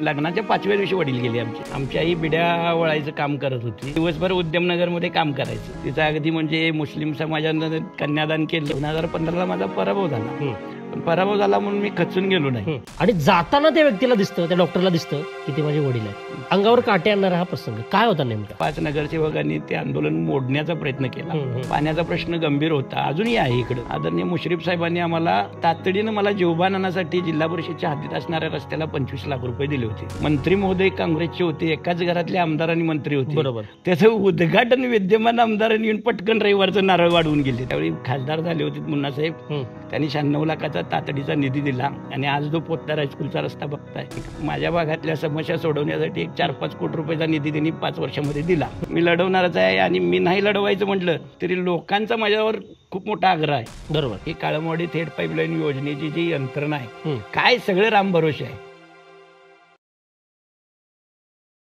लग्नाच्या 5व्या दिवशी वडील गेले आमची आई बिड्या वळायचं काम करत होती. दिवसभर उद्यमनगरमध्ये काम करायचं. तिचं अगदी म्हणजे मुस्लिम समाजानं कन्यादान केलं. 2015ला माझा पराभव झाला. पण पराभव झाला म्हणून मी खचून गेलो नाही. आणि जाताना त्या व्यक्तीला दिसतं, त्या डॉक्टरला दिसतं की ते माझे वडील आहेत. अंगावर काटे आणणारा हा प्रसंग काय होता नेमका? 5 नगरसेवकांनी ते आंदोलन मोडण्याचा प्रयत्न केला. पाण्याचा प्रश्न गंभीर होता, अजूनही आहे इकडे. आदरणीय मुश्रीफ साहेबांनी आम्हाला तातडीनं मला जीवभान आणण्यासाठी जिल्हा परिषदच्या हद्दीत असणाऱ्या रस्त्याला 25 लाख रुपये दिले होते. मंत्री महोदय काँग्रेसचे होते, एकाच घरातले आमदार आणि मंत्री होते. बरोबर. त्याचं उद्घाटन विद्यमान आमदारांनी येऊन पटकन रविवारचं नारळ वाढवून गेले. त्यावेळी खासदार झाले होते मुन्नासाहेब. त्यांनी 96 लाखाचा तातडीचा निधी दिला. आणि आज जो पोतदार हायस्कूलचा रस्ता बघताय, माझ्या भागातल्या समस्या सोडवण्यासाठी 4-5 कोटी रुपयाचा निधी त्यांनी 5 वर्षामध्ये दिला. मी लढवणारच आहे. आणि मी नाही लढवायचं म्हटलं तरी लोकांचा माझ्यावर खूप मोठा आग्रह आहे. बरोबर. ही काळमवाडी थेट पाईपलाईन योजनेची जी यंत्रणा आहे, काय सगळे रामभरोसे आहे.